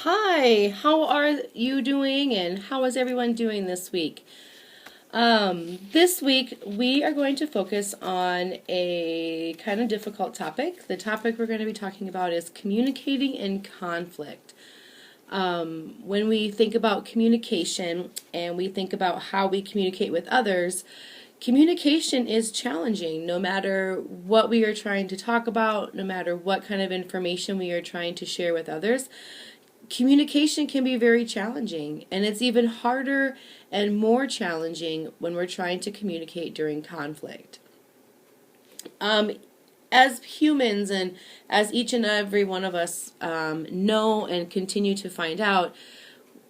Hi, how are you doing and how is everyone doing this week? This week we are going to focus on a kind of difficult topic. The topic we're going to be talking about is communicating in conflict. When we think about communication and we think about how we communicate with others, communication is challenging no matter what we are trying to talk about, no matter what kind of information we are trying to share with others. Communication can be very challenging, and it's even harder and more challenging when we're trying to communicate during conflict. As humans, and as each and every one of us know and continue to find out,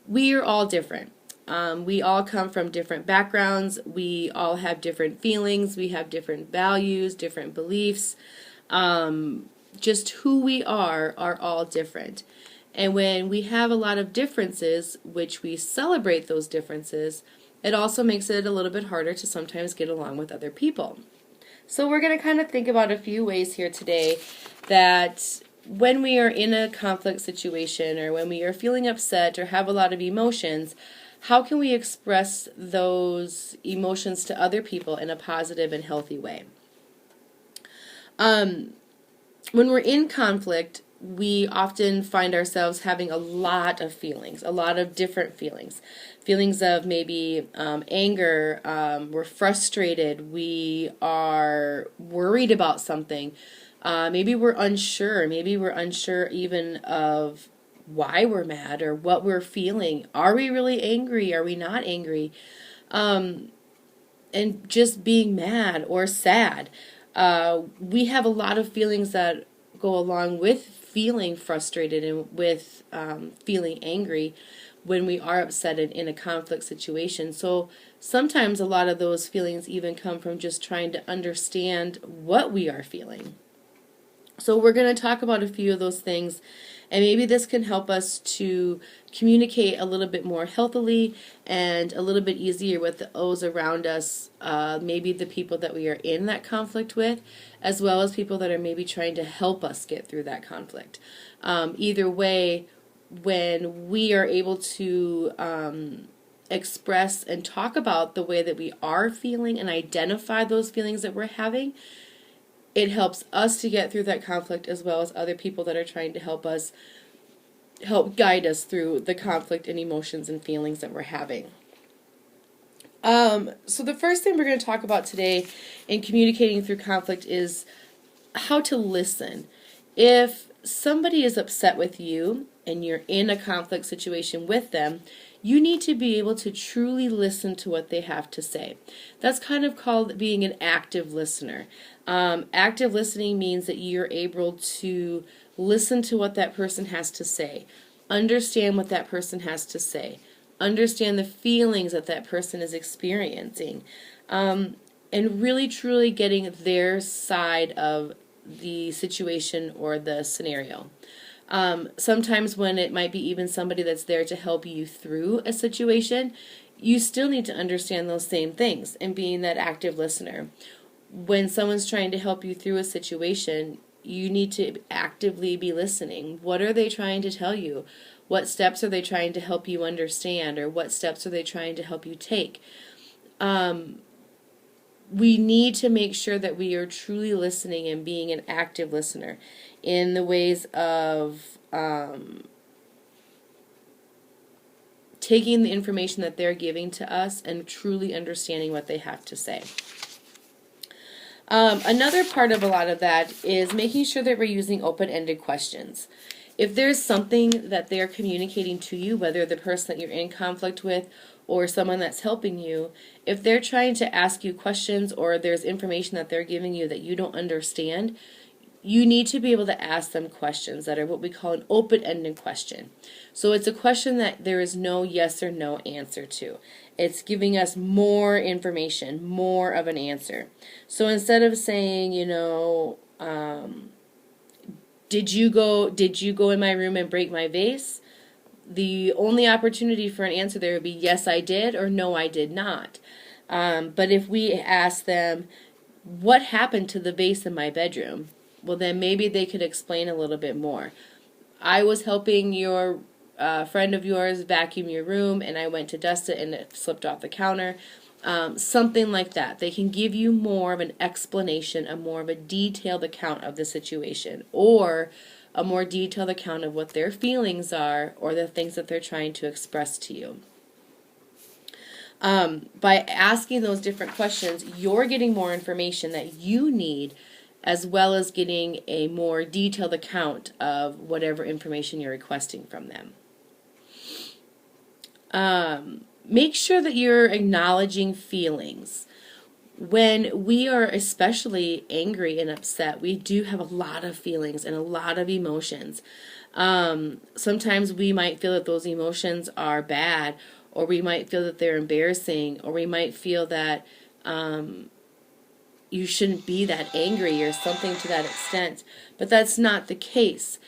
we are all different. We all come from different backgrounds. We all have different feelings. We have different values, different beliefs. Just who we are all different. And when we have a lot of differences, which we celebrate those differences, it also makes it a little bit harder to sometimes get along with other people. So we're going to kind of think about a few ways here today that when we are in a conflict situation or when we are feeling upset or have a lot of emotions, how can we express those emotions to other people in a positive and healthy way? When we're in conflict, we often find ourselves having a lot of feelings, a lot of different feelings. Feelings of maybe anger, we're frustrated, we are worried about something. Maybe we're unsure even of why we're mad or what we're feeling. Are we really angry? Are we not angry? And just being mad or sad. We have a lot of feelings that go along with feeling frustrated and with feeling angry when we are upset in a conflict situation. So sometimes a lot of those feelings even come from just trying to understand what we are feeling. So we're going to talk about a few of those things, and maybe this can help us to communicate a little bit more healthily and a little bit easier with those around us, maybe the people that we are in that conflict with, as well as people that are maybe trying to help us get through that conflict. Either way, when we are able to express and talk about the way that we are feeling and identify those feelings that we're having, it helps us to get through that conflict as well as other people that are trying to help guide us through the conflict and emotions and feelings that we're having. So the first thing we're going to talk about today in communicating through conflict is how to listen. If somebody is upset with you and you're in a conflict situation with them, you need to be able to truly listen to what they have to say. That's kind of called being an active listener. Active listening means that you're able to listen to what that person has to say, understand what that person has to say, understand the feelings that that person is experiencing, and really truly getting their side of the situation or the scenario. Sometimes when it might be even somebody that's there to help you through a situation, you still need to understand those same things and being that active listener. When someone's trying to help you through a situation, you need to actively be listening. What are they trying to tell you? What steps are they trying to help you understand, or what steps are they trying to help you take? We need to make sure that we are truly listening and being an active listener in the ways of taking the information that they're giving to us and truly understanding what they have to say. Another part of a lot of that is making sure that we're using open-ended questions. If there's something that they're communicating to you, whether the person that you're in conflict with or someone that's helping you, if they're trying to ask you questions or there's information that they're giving you that you don't understand, you need to be able to ask them questions that are what we call an open-ended question. So it's a question that there is no yes or no answer to. It's giving us more information, more of an answer. So instead of saying, did you go in my room and break my vase? The only opportunity for an answer there would be yes, I did, or no, I did not. But if we ask them, what happened to the vase in my bedroom? Well, then maybe they could explain a little bit more. I was helping your friend of yours vacuum your room and I went to dust it and it slipped off the counter. Something like that. They can give you more of an explanation, a more of a detailed account of the situation, or a more detailed account of what their feelings are or the things that they're trying to express to you. By asking those different questions, you're getting more information that you need, as well as getting a more detailed account of whatever information you're requesting from them. Make sure that you're acknowledging feelings. When we are especially angry and upset, we do have a lot of feelings and a lot of emotions. Sometimes we might feel that those emotions are bad, or we might feel that they're embarrassing, or we might feel that you shouldn't be that angry or something to that extent. But that's not the case.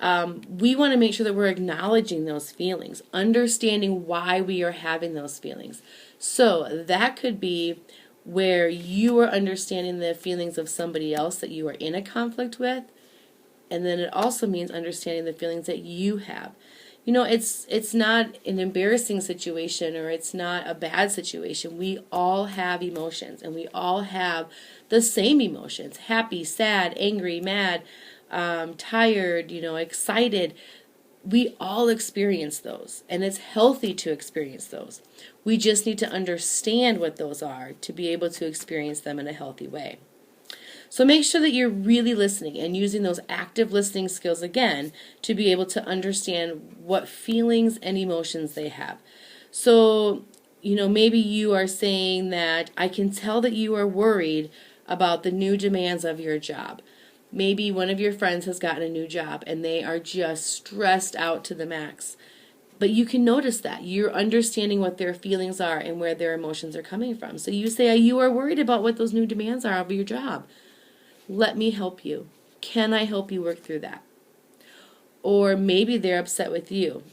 We want to make sure that we're acknowledging those feelings, understanding why we are having those feelings. So that could be where you are understanding the feelings of somebody else that you are in a conflict with, and then it also means understanding the feelings that you have. You know, it's not an embarrassing situation or it's not a bad situation. We all have emotions, and we all have the same emotions: happy, sad, angry, mad, tired, excited. We all experience those, and it's healthy to experience those. We just need to understand what those are to be able to experience them in a healthy way. So make sure that you're really listening and using those active listening skills again to be able to understand what feelings and emotions they have. So, maybe you are saying that I can tell that you are worried about the new demands of your job. Maybe one of your friends has gotten a new job and they are just stressed out to the max. But you can notice that. You're understanding what their feelings are and where their emotions are coming from. So you say, you are worried about what those new demands are of your job. Let me help you. Can I help you work through that? Or maybe they're upset with you.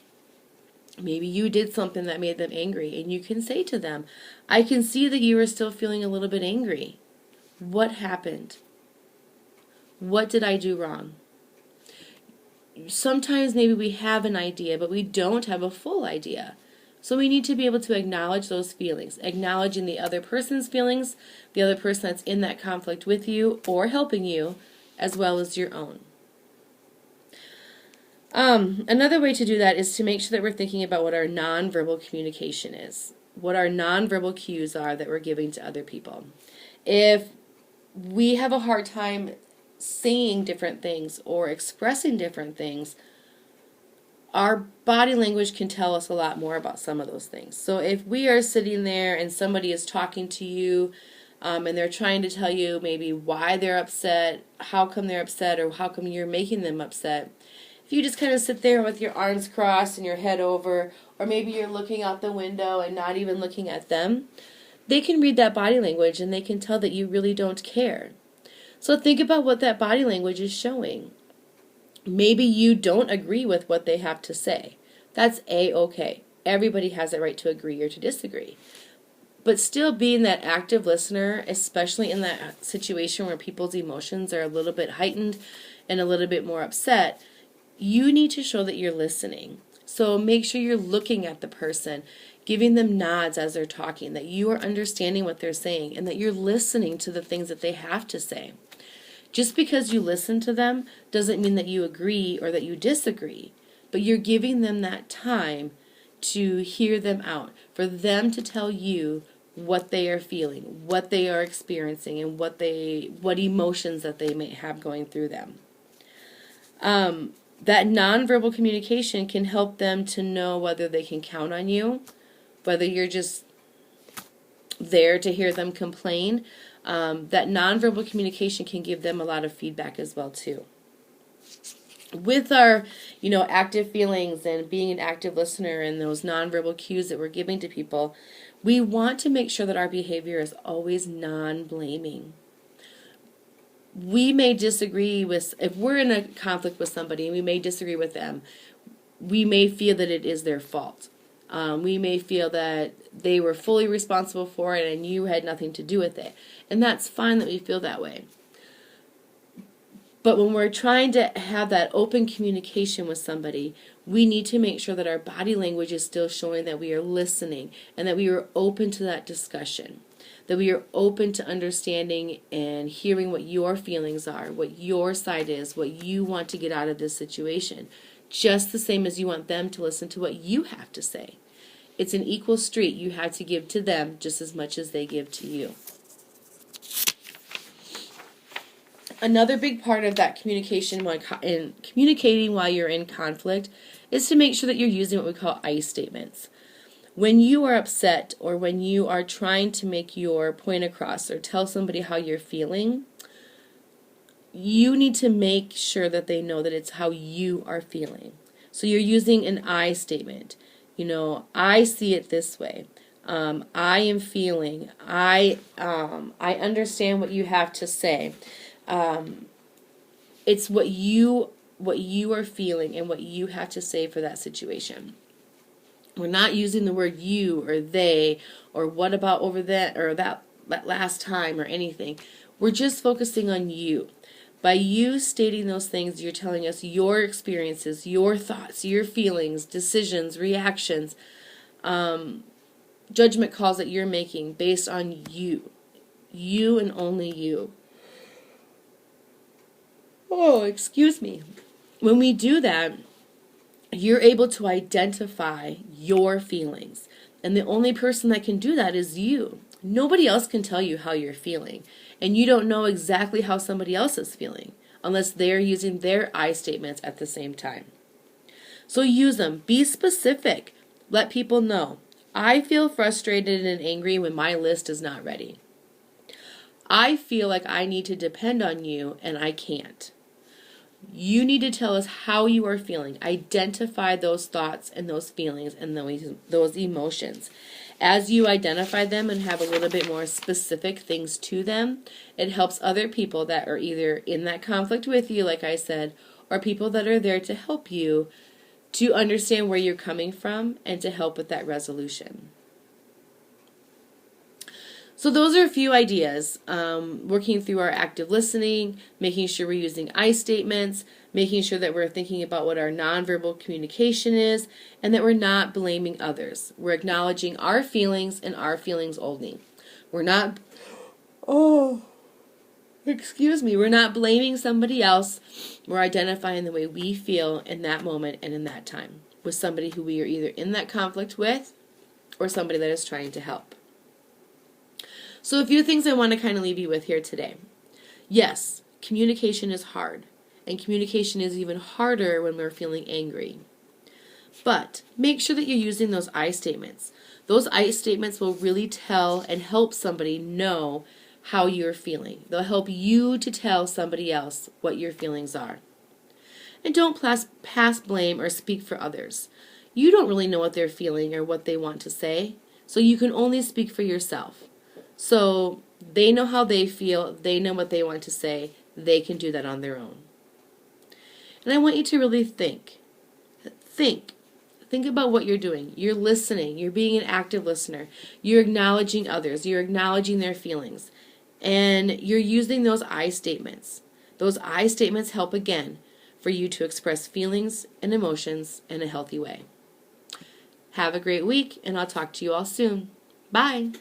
Maybe you did something that made them angry, and you can say to them, I can see that you are still feeling a little bit angry. What happened? What did I do wrong? Sometimes maybe we have an idea, but we don't have a full idea. So we need to be able to acknowledge those feelings, acknowledging the other person's feelings, the other person that's in that conflict with you or helping you, as well as your own. Another way to do that is to make sure that we're thinking about what our nonverbal communication is, what our nonverbal cues are that we're giving to other people. If we have a hard time saying different things or expressing different things, our body language can tell us a lot more about some of those things. So if we are sitting there and somebody is talking to you and they're trying to tell you maybe why they're upset, how come they're upset, or how come you're making them upset, if you just kind of sit there with your arms crossed and your head over, or maybe you're looking out the window and not even looking at them, they can read that body language and they can tell that you really don't care. So think about what that body language is showing. Maybe you don't agree with what they have to say. That's A-okay. Everybody has the right to agree or to disagree. But still being that active listener, especially in that situation where people's emotions are a little bit heightened and a little bit more upset, you need to show that you're listening. So make sure you're looking at the person, giving them nods as they're talking, that you are understanding what they're saying, and that you're listening to the things that they have to say. Just because you listen to them doesn't mean that you agree or that you disagree, but you're giving them that time to hear them out, for them to tell you what they are feeling, what they are experiencing, and what emotions that they may have going through them. That nonverbal communication can help them to know whether they can count on you, whether you're just there to hear them complain. That nonverbal communication can give them a lot of feedback as well too. With our, active feelings and being an active listener and those nonverbal cues that we're giving to people, we want to make sure that our behavior is always non-blaming. We may disagree with, if we're in a conflict with somebody and we may disagree with them, we may feel that it is their fault. We may feel that they were fully responsible for it and you had nothing to do with it. And that's fine that we feel that way. But when we're trying to have that open communication with somebody, we need to make sure that our body language is still showing that we are listening and that we are open to that discussion, that we are open to understanding and hearing what your feelings are, what your side is, what you want to get out of this situation, just the same as you want them to listen to what you have to say. It's an equal street. You have to give to them just as much as they give to you. Another big part of that communication in communicating while you're in conflict is to make sure that you're using what we call I statements. When you are upset or when you are trying to make your point across or tell somebody how you're feeling, you need to make sure that they know that it's how you are feeling. So you're using an I statement. You know, I see it this way. I am feeling. I understand what you have to say. It's what you are feeling and what you have to say for that situation. We're not using the word you or they or what about over that or that last time or anything. We're just focusing on you. By you stating those things, you're telling us your experiences, your thoughts, your feelings, decisions, reactions, judgment calls that you're making based on you. You and only you. Oh, excuse me. When we do that, you're able to identify your feelings. And the only person that can do that is you. Nobody else can tell you how you're feeling. And you don't know exactly how somebody else is feeling unless they're using their I statements at the same time. So use them. Be specific. Let people know. I feel frustrated and angry when my list is not ready. I feel like I need to depend on you and I can't. You need to tell us how you are feeling. Identify those thoughts and those feelings and those emotions. As you identify them and have a little bit more specific things to them, it helps other people that are either in that conflict with you, like I said, or people that are there to help you to understand where you're coming from and to help with that resolution. So those are a few ideas, working through our active listening, making sure we're using I statements, making sure that we're thinking about what our nonverbal communication is, and that we're not blaming others. We're acknowledging our feelings and our feelings only. We're not, we're not blaming somebody else. We're identifying the way we feel in that moment and in that time with somebody who we are either in that conflict with or somebody that is trying to help. So a few things I want to kind of leave you with here today. Yes, communication is hard, and communication is even harder when we're feeling angry. But make sure that you're using those I statements. Those I statements will really tell and help somebody know how you're feeling. They'll help you to tell somebody else what your feelings are. And don't pass blame or speak for others. You don't really know what they're feeling or what they want to say, so you can only speak for yourself. So they know how they feel, they know what they want to say, they can do that on their own. And I want you to really think about what you're doing. You're listening, you're being an active listener, you're acknowledging others, you're acknowledging their feelings, and you're using those I statements. Those I statements help again for you to express feelings and emotions in a healthy way. Have a great week, and I'll talk to you all soon. Bye.